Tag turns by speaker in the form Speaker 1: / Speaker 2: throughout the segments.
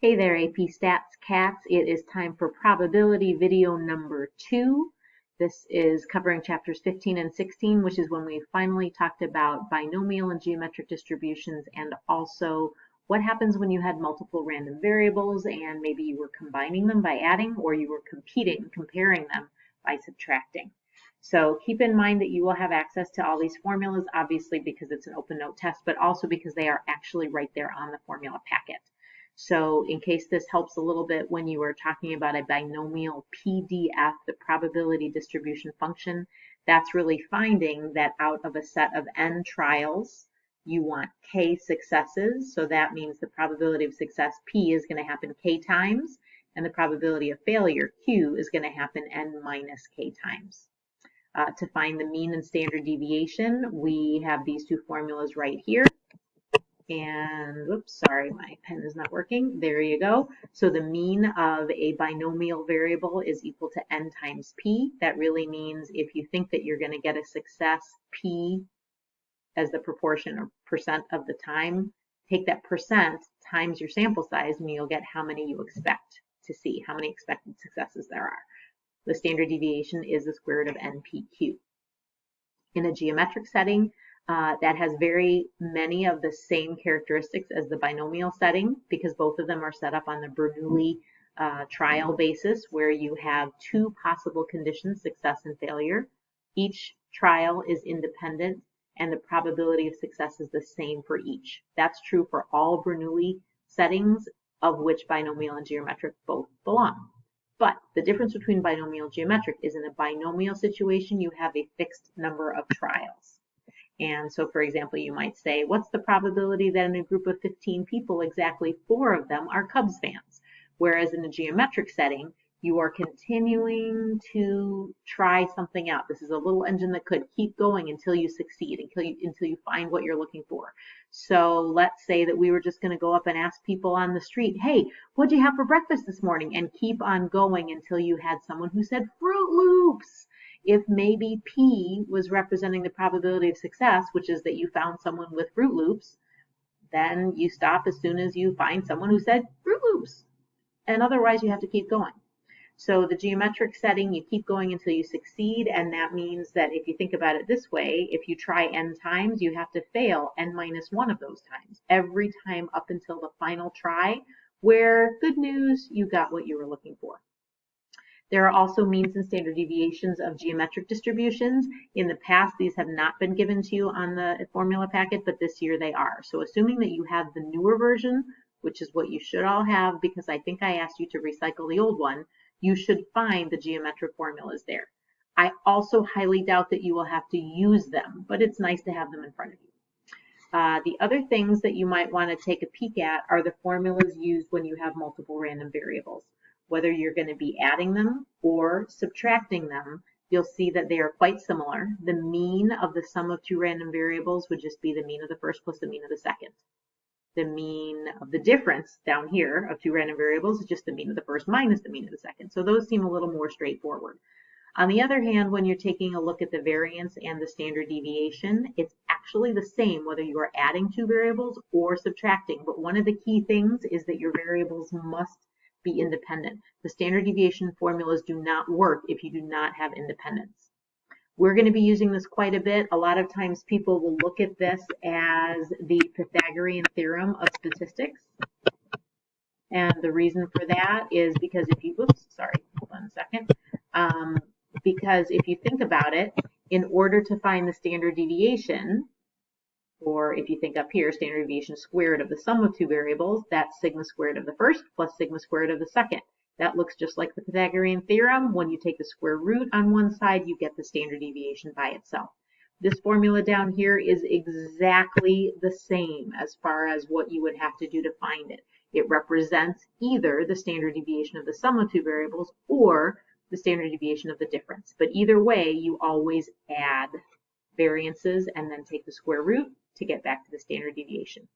Speaker 1: Hey there, AP Stats Cats. It is time for probability video number 2. This is covering chapters 15 and 16, which is when we finally talked about binomial and geometric distributions and also what happens when you had multiple random variables and maybe you were combining them by adding or you were comparing them by subtracting. So keep in mind that you will have access to all these formulas, obviously because it's an open note test, but also because they are actually right there on the formula packet. So in case this helps a little bit when you are talking about a binomial PDF, the probability distribution function, that's really finding that out of a set of n trials, you want k successes. So that means the probability of success p is going to happen k times, and the probability of failure q is going to happen n minus k times. To find the mean and standard deviation, we have these two formulas right here. And whoops, sorry, my pen is not working. There you go. So the mean of a binomial variable is equal to n times p. That really means if you think that you're going to get a success p as the proportion or percent of the time, take that percent times your sample size and you'll get how many you expect to see, how many expected successes there are. The standard deviation is the square root of npq. In a geometric setting, that has very many of the same characteristics as the binomial setting because both of them are set up on the Bernoulli trial basis where you have two possible conditions, success and failure. Each trial is independent and the probability of success is the same for each. That's true for all Bernoulli settings, of which binomial and geometric both belong. But the difference between binomial and geometric is in a binomial situation, you have a fixed number of trials. And so, for example, you might say, what's the probability that in a group of 15 people, exactly 4 of them are Cubs fans? Whereas in a geometric setting, you are continuing to try something out. This is a little engine that could keep going until you succeed, until you find what you're looking for. So let's say that we were just going to go up and ask people on the street, hey, what'd you have for breakfast this morning? And keep on going until you had someone who said Fruit Loops. If maybe P was representing the probability of success, which is that you found someone with Fruit Loops, then you stop as soon as you find someone who said Fruit Loops. And otherwise you have to keep going. So the geometric setting, you keep going until you succeed, and that means that if you think about it this way, if you try n times, you have to fail n minus 1 of those times, every time up until the final try, where, good news, you got what you were looking for. There are also means and standard deviations of geometric distributions. In the past, these have not been given to you on the formula packet, but this year they are. So assuming that you have the newer version, which is what you should all have because I think I asked you to recycle the old one, you should find the geometric formulas there. I also highly doubt that you will have to use them, but it's nice to have them in front of you. The other things that you might want to take a peek at are the formulas used when you have multiple random variables. Whether you're going to be adding them or subtracting them, you'll see that they are quite similar. The mean of the sum of two random variables would just be the mean of the first plus the mean of the second. The mean of the difference down here of two random variables is just the mean of the first minus the mean of the second. So those seem a little more straightforward. On the other hand, when you're taking a look at the variance and the standard deviation, it's actually the same whether you are adding two variables or subtracting. But one of the key things is that your variables must be independent. The standard deviation formulas do not work if you do not have independence. We're going to be using this quite a bit. A lot of times people will look at this as the Pythagorean theorem of statistics. And the reason for that is because if you, hold on a second. Because if you think about it, in order to find the standard deviation, or if you think up here, standard deviation squared of the sum of two variables, that's sigma squared of the first plus sigma squared of the second. That looks just like the Pythagorean theorem. When you take the square root on one side, you get the standard deviation by itself. This formula down here is exactly the same as far as what you would have to do to find it. It represents either the standard deviation of the sum of two variables or the standard deviation of the difference. But either way, you always add variances and then take the square root to get back to the standard deviation.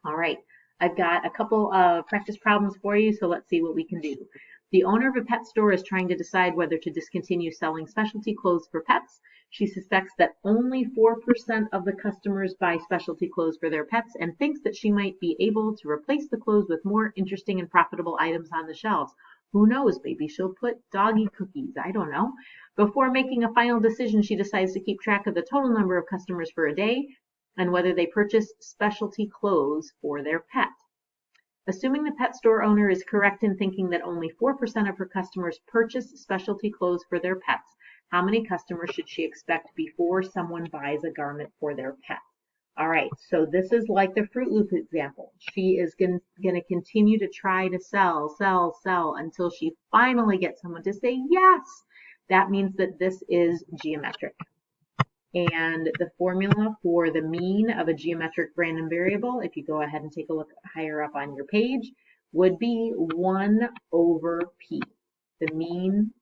Speaker 1: All right. I've got a couple of practice problems for you, so let's see what we can do. The owner of a pet store is trying to decide whether to discontinue selling specialty clothes for pets. She suspects that only 4% of the customers buy specialty clothes for their pets and thinks that she might be able to replace the clothes with more interesting and profitable items on the shelves. Who knows? Maybe she'll put doggy cookies. I don't know. Before making a final decision, she decides to keep track of the total number of customers for a day and whether they purchase specialty clothes for their pet. Assuming the pet store owner is correct in thinking that only 4% of her customers purchase specialty clothes for their pets, how many customers should she expect before someone buys a garment for their pet? All right, so this is like the Fruit Loop example. She is going to continue to try to sell until she finally gets someone to say yes. That means that this is geometric. And the formula for the mean of a geometric random variable, if you go ahead and take a look higher up on your page, would be 1 over p. The mean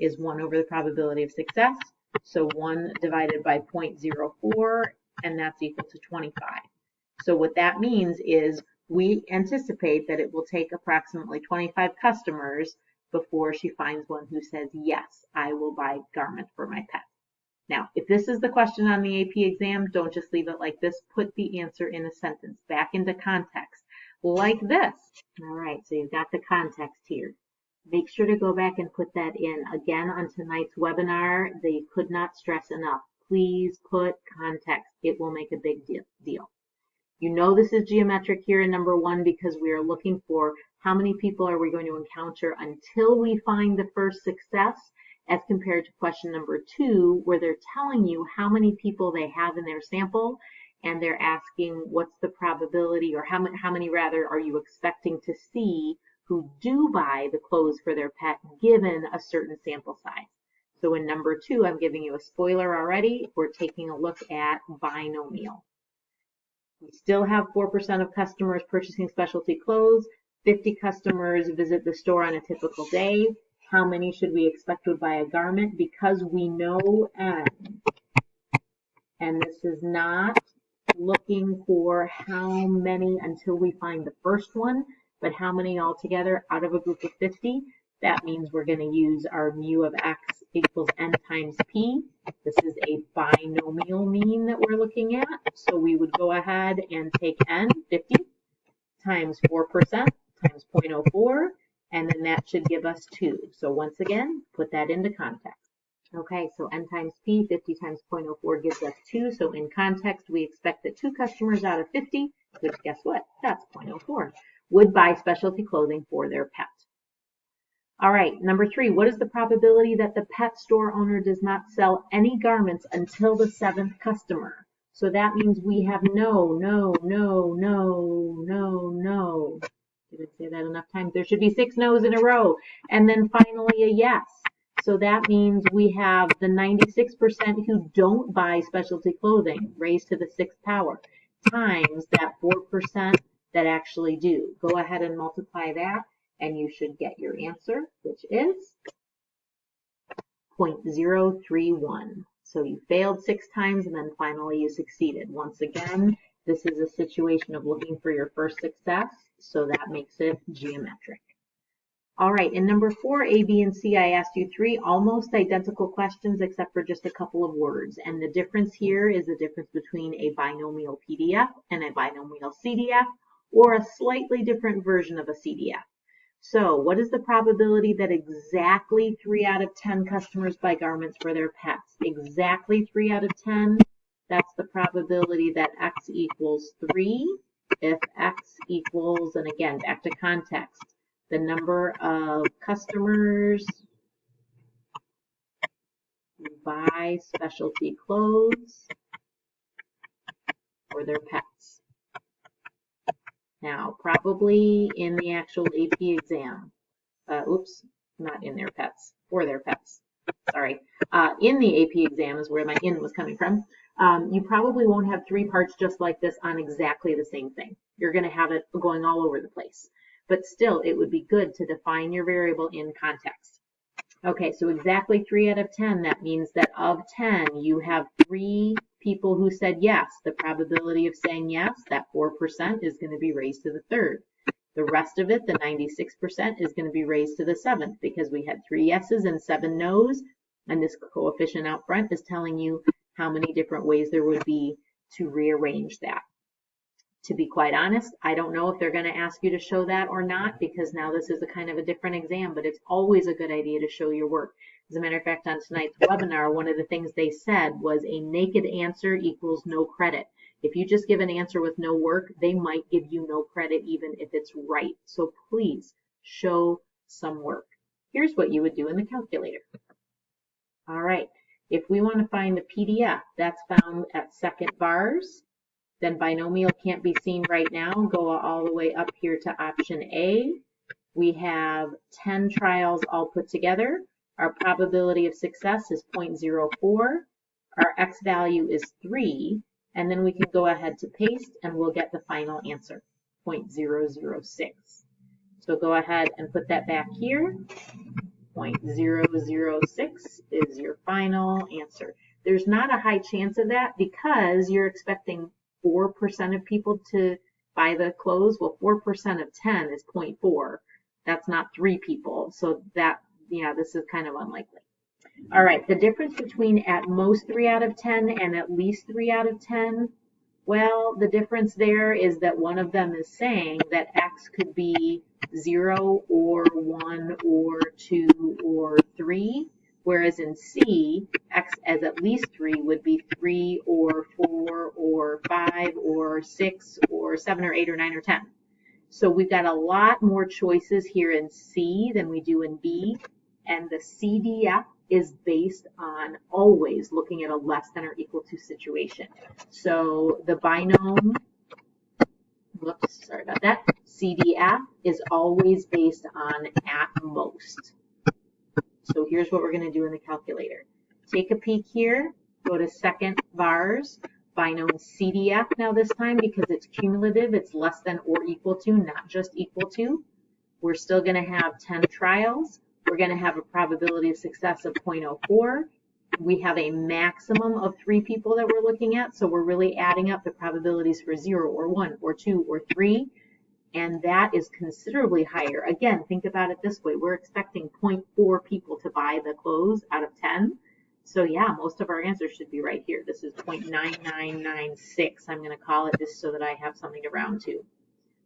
Speaker 1: is 1 over the probability of success. So 1 divided by 0.04, and that's equal to 25. So what that means is we anticipate that it will take approximately 25 customers before she finds one who says, yes, I will buy garments for my pet. Now, if this is the question on the AP exam, don't just leave it like this. Put the answer in a sentence, back into context, like this. All right, so you've got the context here. Make sure to go back and put that in. Again, on tonight's webinar, they could not stress enough. Please put context. It will make a big deal. You know this is geometric here in number 1 because we are looking for how many people are we going to encounter until we find the first success, as compared to question number 2, where they're telling you how many people they have in their sample, and they're asking what's the probability, or how many rather are you expecting to see who do buy the clothes for their pet given a certain sample size. So in number 2, I'm giving you a spoiler already. We're taking a look at binomial. We still have 4% of customers purchasing specialty clothes. 50 customers visit the store on a typical day. How many should we expect would buy a garment? Because we know N, and this is not looking for how many until we find the first one, but how many altogether out of a group of 50. That means we're going to use our mu of x equals n times p. This is a binomial mean that we're looking at. So we would go ahead and take n, 50, times 4% times 0.04. And then that should give us 2. So once again, put that into context. Okay, so n times p, 50 times 0.04 gives us 2. So in context, we expect that 2 customers out of 50, which guess what? That's 0.04, would buy specialty clothing for their pet. All right, number 3, what is the probability that the pet store owner does not sell any garments until the 7th customer? So that means we have no. Did I say that enough times? There should be 6 no's in a row. And then finally a yes. So that means we have the 96% who don't buy specialty clothing raised to the 6th power times that 4% that actually do. Go ahead and multiply that and you should get your answer, which is 0.031. So you failed 6 times and then finally you succeeded. Once again, this is a situation of looking for your first success. So that makes it geometric. All right, in number 4, A, B, and C, I asked you 3 almost identical questions except for just a couple of words. And the difference here is the difference between a binomial PDF and a binomial CDF, or a slightly different version of a CDF. So what is the probability that exactly 3 out of 10 customers buy garments for their pets? Exactly 3 out of 10? That's the probability that x equals 3. If x equals, and again, back to context, the number of customers who buy specialty clothes for their pets. Now, probably in the actual AP exam, oops, not in their pets, for their pets, sorry. In the AP exam is where my in was coming from. You probably won't have 3 parts just like this on exactly the same thing. You're going to have it going all over the place. But still, it would be good to define your variable in context. Okay, so exactly 3 out of 10, that means that of 10, you have 3 people who said yes. The probability of saying yes, that 4% is going to be raised to the third. The rest of it, the 96%, is going to be raised to the seventh because we had 3 yeses and 7 nos, and this coefficient out front is telling you how many different ways there would be to rearrange that. To be quite honest, I don't know if they're going to ask you to show that or not, because now this is a kind of a different exam, but it's always a good idea to show your work. As a matter of fact, on tonight's webinar, one of the things they said was a naked answer equals no credit. If you just give an answer with no work, they might give you no credit even if it's right. So please show some work. Here's what you would do in the calculator. All right, if we want to find the PDF, that's found at second bars. Then binomial can't be seen right now. Go all the way up here to option A. We have 10 trials all put together. Our probability of success is 0.04. Our X value is 3. And then we can go ahead to paste and we'll get the final answer, 0.006. So go ahead and put that back here. 0.006 is your final answer. There's not a high chance of that because you're expecting 4% of people to buy the clothes. Well, 4% of 10 is 0.4. That's not 3 people. So that, yeah, this is kind of unlikely. All right, the difference between at most 3 out of 10 and at least 3 out of 10, well, the difference there is that one of them is saying that X could be 0 or 1 or 2 or 3. Whereas in C, X as at least 3 would be 3 or 4 or 5 or 6 or 7 or 8 or 9 or 10. So we've got a lot more choices here in C than we do in B. And the CDF is based on always looking at a less than or equal to situation. So the binom, whoops, sorry about that, CDF is always based on at most. So here's what we're going to do in the calculator. Take a peek here, go to second bars, binom CDF now this time because it's cumulative, it's less than or equal to, not just equal to. We're still going to have 10 trials. We're going to have a probability of success of 0.04. We have a maximum of 3 people that we're looking at, so we're really adding up the probabilities for 0 or 1 or 2 or 3. And that is considerably higher. Again, think about it this way. We're expecting 0.4 people to buy the clothes out of 10. So yeah, most of our answers should be right here. This is 0.9996. I'm going to call it just so that I have something to round to.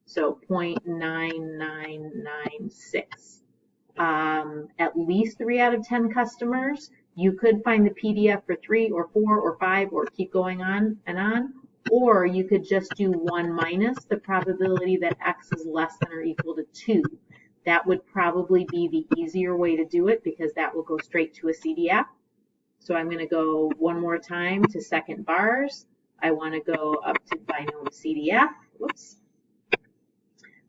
Speaker 1: So 0.9996. At least 3 out of 10 customers. You could find the PDF for 3 or 4 or 5 or keep going on and on. Or you could just do 1 minus the probability that X is less than or equal to 2. That would probably be the easier way to do it because that will go straight to a CDF. So I'm going to go one more time to second bars. I want to go up to binom CDF. Whoops.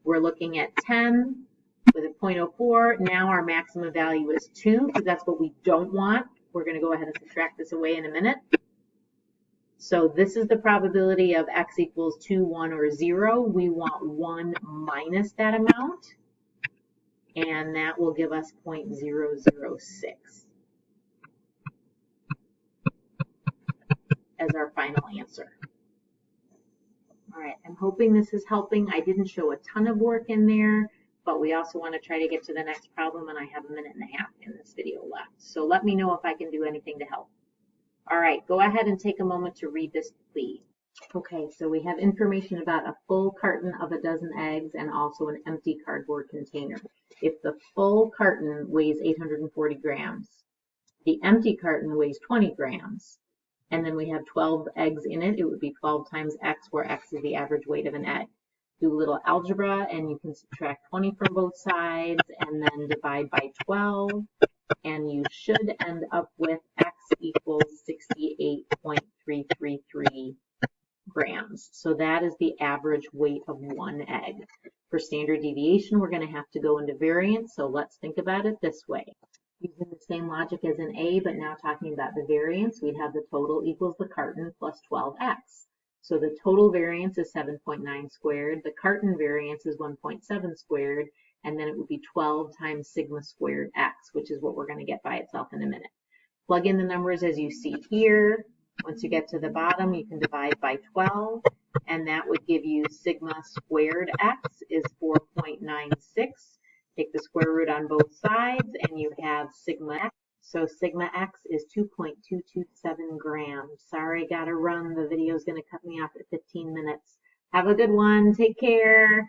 Speaker 1: We're looking at 10 with a 0.04. Now our maximum value is 2 because that's what we don't want. We're going to go ahead and subtract this away in a minute. So this is the probability of X equals 2, 1, or 0. We want 1 minus that amount, and that will give us 0.006 as our final answer. All right, I'm hoping this is helping. I didn't show a ton of work in there, but we also want to try to get to the next problem, and I have a minute and a half in this video left. So let me know if I can do anything to help. All right, go ahead and take a moment to read this, please. Okay, so we have information about a full carton of a dozen eggs and also an empty cardboard container. If the full carton weighs 840 grams, the empty carton weighs 20 grams, and then we have 12 eggs in it, it would be 12 times X, where X is the average weight of an egg. Do a little algebra, and you can subtract 20 from both sides, and then divide by 12. And you should end up with X equals 68.333 grams. So that is the average weight of one egg. For standard deviation, we're going to have to go into variance. So let's think about it this way. Using the same logic as in A, but now talking about the variance, we'd have the total equals the carton plus 12X. So the total variance is 7.9 squared. The carton variance is 1.7 squared. And then it would be 12 times sigma squared X, which is what we're going to get by itself in a minute. Plug in the numbers as you see here. Once you get to the bottom, you can divide by 12, and that would give you sigma squared x is 4.96. Take the square root on both sides, and you have sigma x. So sigma x is 2.227 grams. Sorry, gotta run. The video is going to cut me off at 15 minutes. Have a good one. Take care.